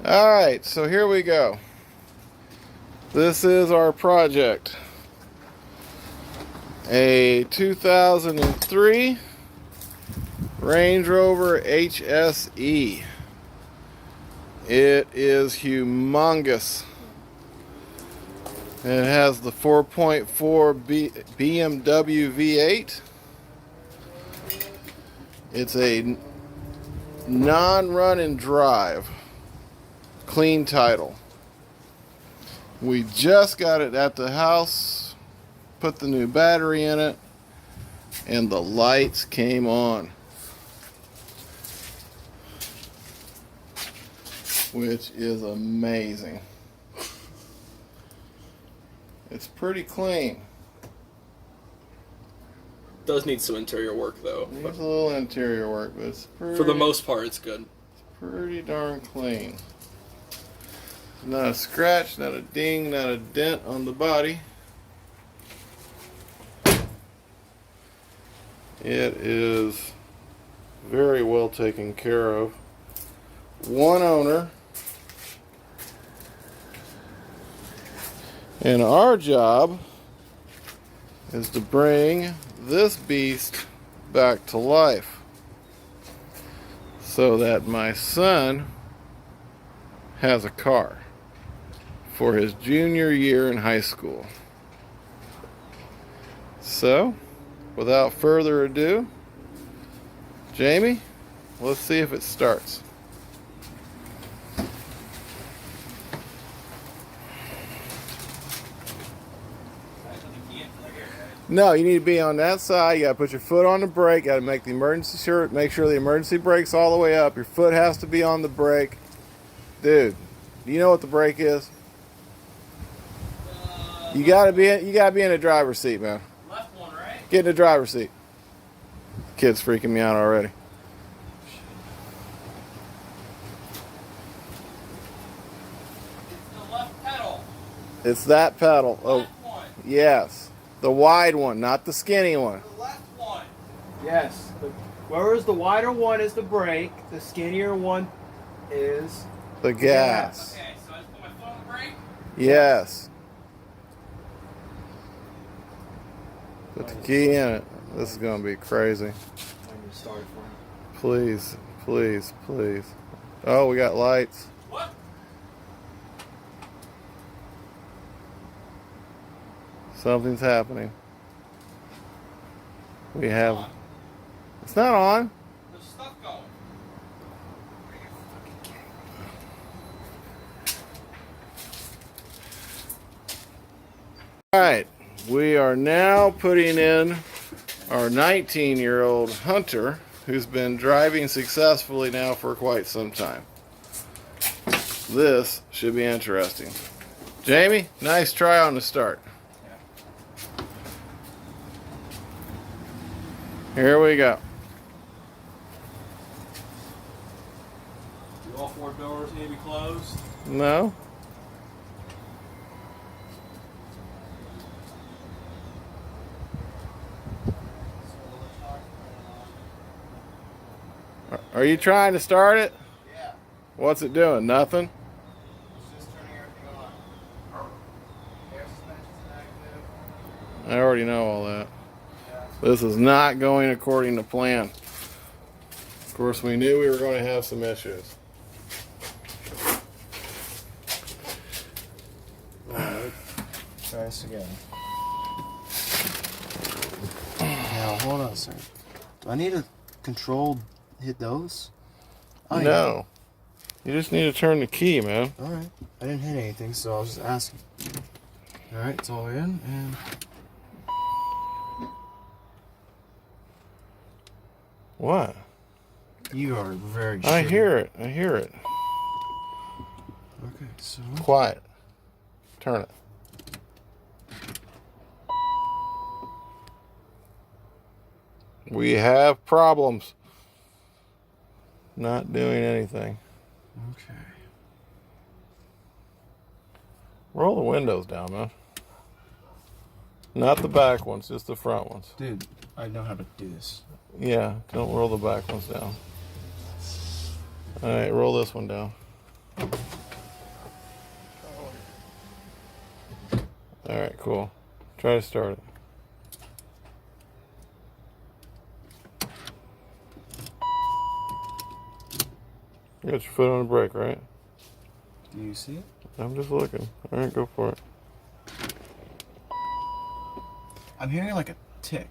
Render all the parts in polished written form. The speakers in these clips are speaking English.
Alright, so here we go. This is our project. A 2003 Range Rover HSE. It is humongous. It has the 4.4 BMW V8. It's a non-run and drive. Clean title. We just got it at the house, put the new battery in it, and the lights came on, which is amazing. It's pretty clean. Does need some interior work though. Needs a little interior work, but it's pretty, for the most part, it's good. It's pretty darn clean. Not a scratch, not a ding, not a dent on the body. It is very well taken care of. One owner. And our job is to bring this beast back to life so that my son has a car for his junior year in high school. So, without further ado, Jamie, let's see if it starts. No, you need to be on that side. You gotta put your foot on the brake. You gotta make the emergency sure. Make sure the emergency brake's all the way up. Your foot has to be on the brake, dude. Do you know what the brake is? You gotta be in the driver's seat, man. Left one, right? Get in the driver's seat. Kid's freaking me out already. It's the left pedal. It's that pedal. Oh, Left one. yes. The wide one, not the skinny one. The left one. Yes. Whereas the wider one is the brake, the skinnier one is The gas. Okay, so I just put my foot on the brake. Yes. Put the key in it. This is gonna be crazy. I need to start it for him. Please, please, please. Oh, we got lights. What? Something's happening. We have. It's not on. There's stuff going. Alright, we are now putting in our 19-year-old Hunter, who's been driving successfully now for quite some time. This should be interesting. Jamie, nice try on the start. Here we go. Do all four doors need to be closed? No? Are you trying to start it? Yeah. What's it doing? Nothing? It's just turning everything on. Air suspension's active. I already know all that. Yeah. This is not going according to plan. Of course, we knew we were going to have some issues. Alright. Try this again. Now, hold on a second. Do I need to hit those? Oh, No. You just need to turn the key, man. yeah. Alright. I didn't hit anything, so I was just asking. Alright, it's all in, and... What? You are very I shitty. hear it. I hear it. Okay, so... Quiet. Turn it. We have problems. Not doing anything. Okay. Roll the windows down, man. Not the back ones, just the front ones. Dude, I know how to do this. Yeah, don't roll the back ones down. Alright, roll this one down. All right, cool. Try to start it. You got your foot on the brake, right? Do you see it? I'm just looking. All right, go for it. I'm hearing like a tick.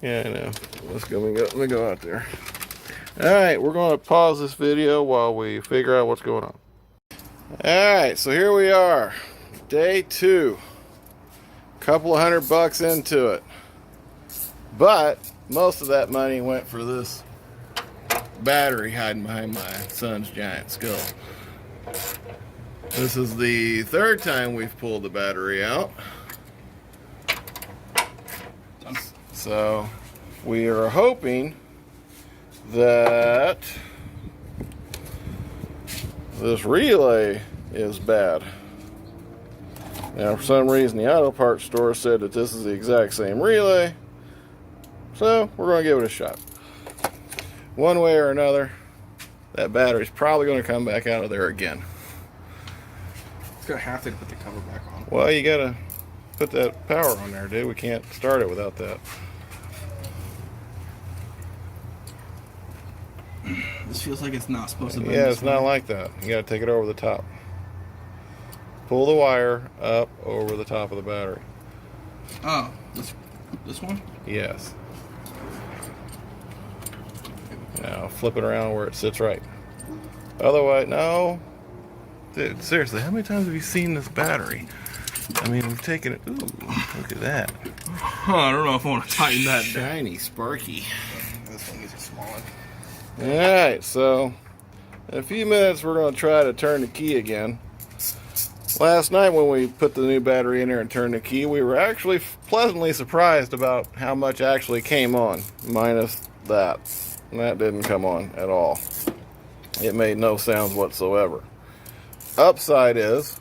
Yeah, I know. Let me go out there. All right, we're going to pause this video while we figure out what's going on. All right, so here we are. Day 2. Couple of $100 into it. But most of that money went for this battery hiding behind my son's giant skull. This is the 3rd time we've pulled the battery out. So we are hoping that this relay is bad. Now, for some reason, the auto parts store said that this is the exact same relay. So we're going to give it a shot. One way or another, that battery's probably going to come back out of there again. It's gonna have to put the cover back on. Well, you got to put that power on there, dude. We can't start it without that. This feels like it's not supposed to be. Yeah, it's not like that. You got to take it over the top. Pull the wire up over the top of the battery. Oh, this one? Yes. Now flip it around where it sits right. Otherwise, no. Dude, seriously, how many times have you seen this battery? I mean, we've taken it. Ooh, look at that. I don't know if I want to tighten that down. Shiny, sparky. This one needs a small one. Alright, so in a few minutes we're going to try to turn the key again. Last night when we put the new battery in there and turned the key, we were actually pleasantly surprised about how much actually came on, minus that. And that didn't come on at all. It made no sounds whatsoever. Upside is,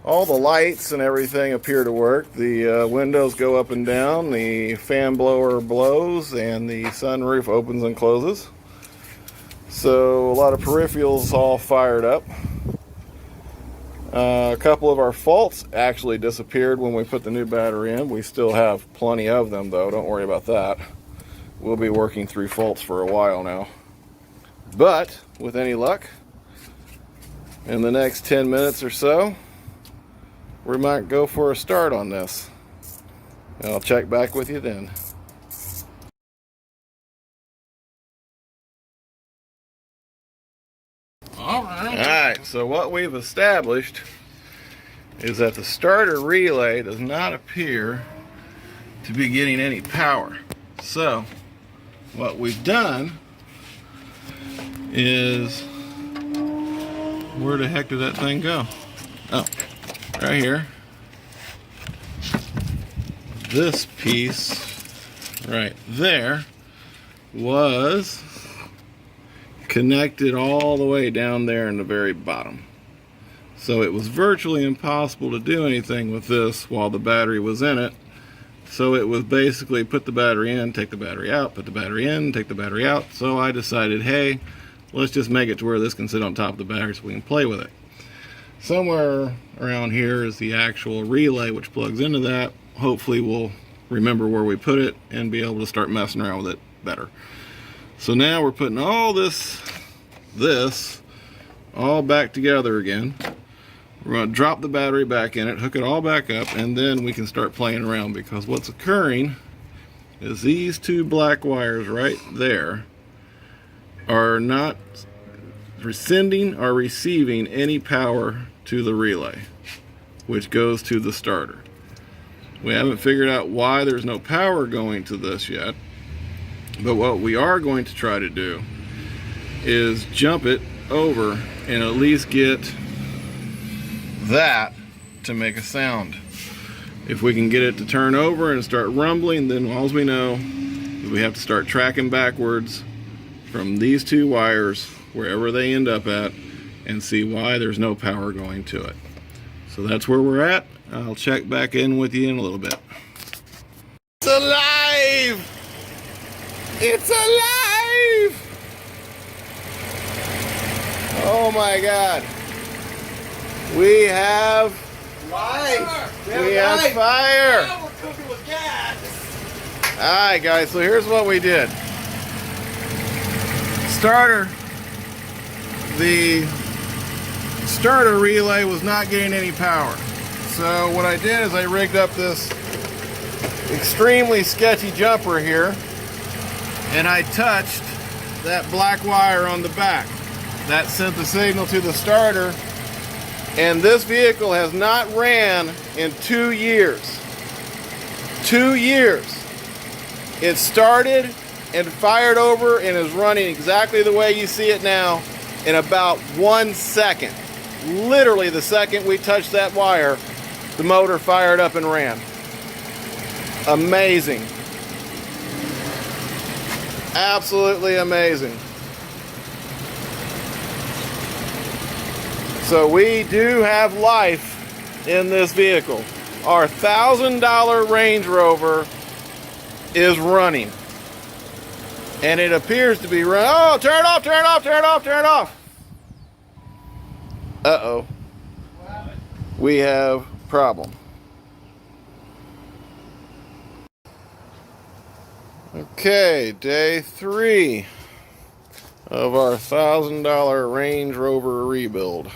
all the lights and everything appear to work. The windows go up and down, the fan blower blows, and the sunroof opens and closes. So a lot of peripherals all fired up. A couple of our faults actually disappeared when we put the new battery in. We still have plenty of them though, don't worry about that. We'll be working through faults for a while now. But with any luck, in the next 10 minutes or so, we might go for a start on this. And I'll check back with you then. Alright, so what we've established is that the starter relay does not appear to be getting any power. So, what we've done is, where the heck did that thing go? Oh, right here. This piece right there was connected all the way down there in the very bottom. So it was virtually impossible to do anything with this while the battery was in it. So it was basically put the battery in, take the battery out, put the battery in, take the battery out. So I decided, hey, let's just make it to where this can sit on top of the battery so we can play with it. Somewhere around here is the actual relay which plugs into that. Hopefully we'll remember where we put it and be able to start messing around with it better. So now we're putting all this all back together again. We're going to drop the battery back in it, hook it all back up, and then we can start playing around, because what's occurring is these two black wires right there are not sending or receiving any power to the relay, which goes to the starter. We haven't figured out why there's no power going to this yet, but what we are going to try to do is jump it over and at least get that to make a sound. If we can get it to turn over and start rumbling, then all we know is we have to start tracking backwards from these two wires wherever they end up at and see why there's no power going to it. So that's where we're at. I'll check back in with you in a little bit. It's alive! It's alive! Oh my God. We have fire. Now we're cooking with gas. Alright guys, so here's what we did. The starter relay was not getting any power. So what I did is I rigged up this extremely sketchy jumper here, and I touched that black wire on the back. That sent the signal to the starter, and this vehicle has not ran in 2 years. 2 years. It started and fired over and is running exactly the way you see it now in about 1 second. Literally the second we touched that wire, the motor fired up and ran. Amazing. Absolutely amazing. So we do have life in this vehicle. Our $1,000 Range Rover is running. And it appears to be running. Oh, turn it off, turn it off, turn it off, turn it off. Uh-oh. We have a problem. Okay, day 3 of our $1,000 Range Rover rebuild.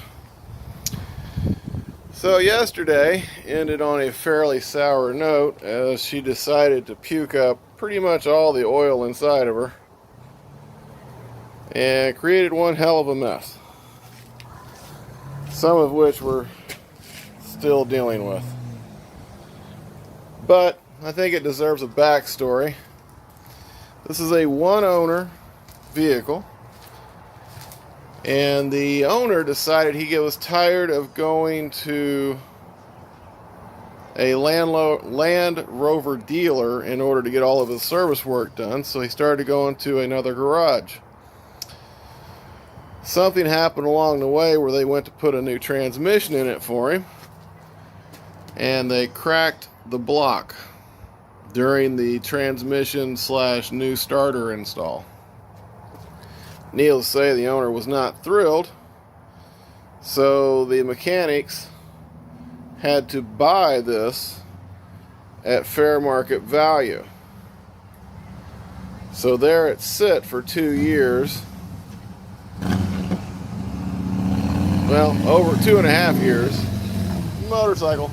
So yesterday ended on a fairly sour note as she decided to puke up pretty much all the oil inside of her and created one hell of a mess, some of which we're still dealing with. But I think it deserves a backstory. This is a one-owner vehicle, and the owner decided he was tired of going to a Land Rover dealer in order to get all of his service work done, so he started going to another garage. Something happened along the way where they went to put a new transmission in it for him, and they cracked the block during the transmission / new starter install. Needless to say, the owner was not thrilled, so the mechanics had to buy this at fair market value. So there it sit for 2 years. Well, over 2.5 years. Motorcycle.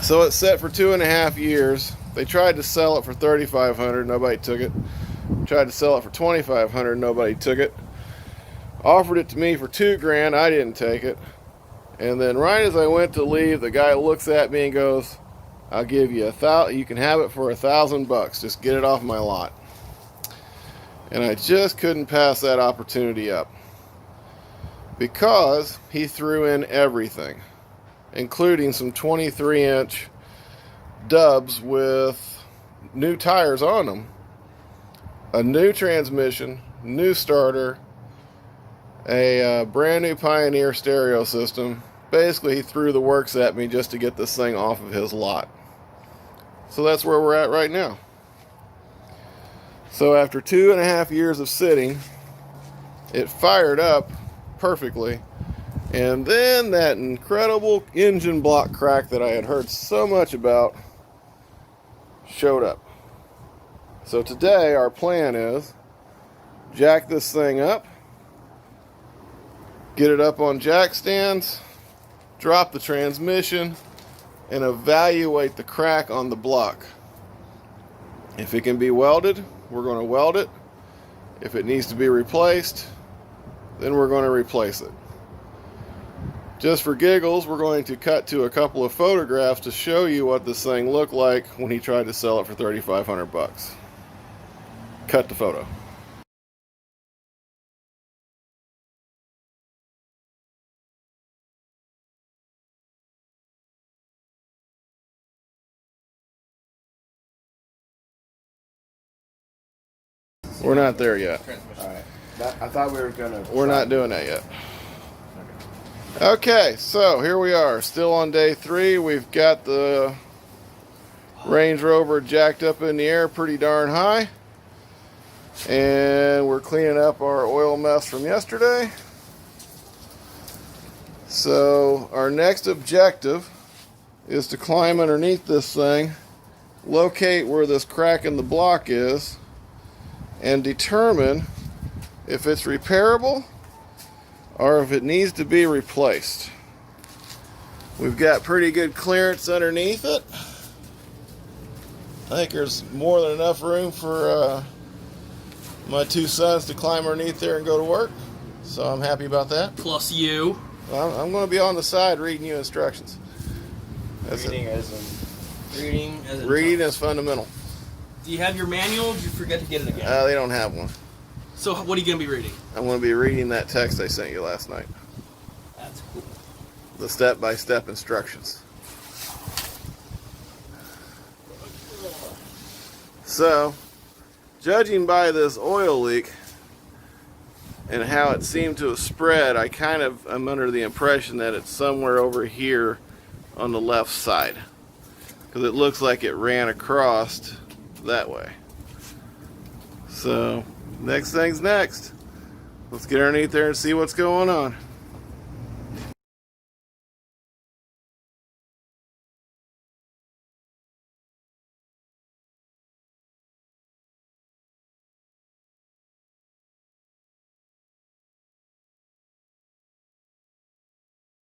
So it's set for 2.5 years. They tried to sell it for $3,500, nobody took it. Tried to sell it for $2,500, nobody took it. Offered it to me for $2,000, I didn't take it. And then right as I went to leave, the guy looks at me and goes, "I'll give you you can have it for $1,000. Just get it off my lot." And I just couldn't pass that opportunity up, because he threw in everything, including some 23-inch dubs with new tires on them, a new transmission, new starter, a brand new Pioneer stereo system. Basically, he threw the works at me just to get this thing off of his lot. So that's where we're at right now. So after 2.5 years of sitting, it fired up perfectly, and then that incredible engine block crack that I had heard so much about showed up. So today our plan is jack this thing up, get it up on jack stands, drop the transmission, and evaluate the crack on the block. If it can be welded, we're going to weld it. If it needs to be replaced, then we're going to replace it. Just for giggles, we're going to cut to a couple of photographs to show you what this thing looked like when he tried to sell it for $3,500. Cut the photo. We're not there yet. Alright. I thought we were gonna... We're not doing that yet. Okay, so here we are, still on day 3. We've got the Range Rover jacked up in the air pretty darn high. And we're cleaning up our oil mess from yesterday. So our next objective is to climb underneath this thing, locate where this crack in the block is, and determine if it's repairable or if it needs to be replaced. We've got pretty good clearance underneath it. I think there's more than enough room for my two sons to climb underneath there and go to work. So I'm happy about that. Plus you. I'm going to be on the side reading you instructions. That's Reading it. as in Reading is fundamental. Do you have your manual or did you forget to get it again? They don't have one. So what are you going to be reading? I'm going to be reading that text I sent you last night. That's cool. The step-by-step instructions. So, judging by this oil leak and how it seemed to have spread, I kind of am under the impression that it's somewhere over here on the left side, because it looks like it ran across that way. So, next thing's next. Let's get underneath there and see what's going on.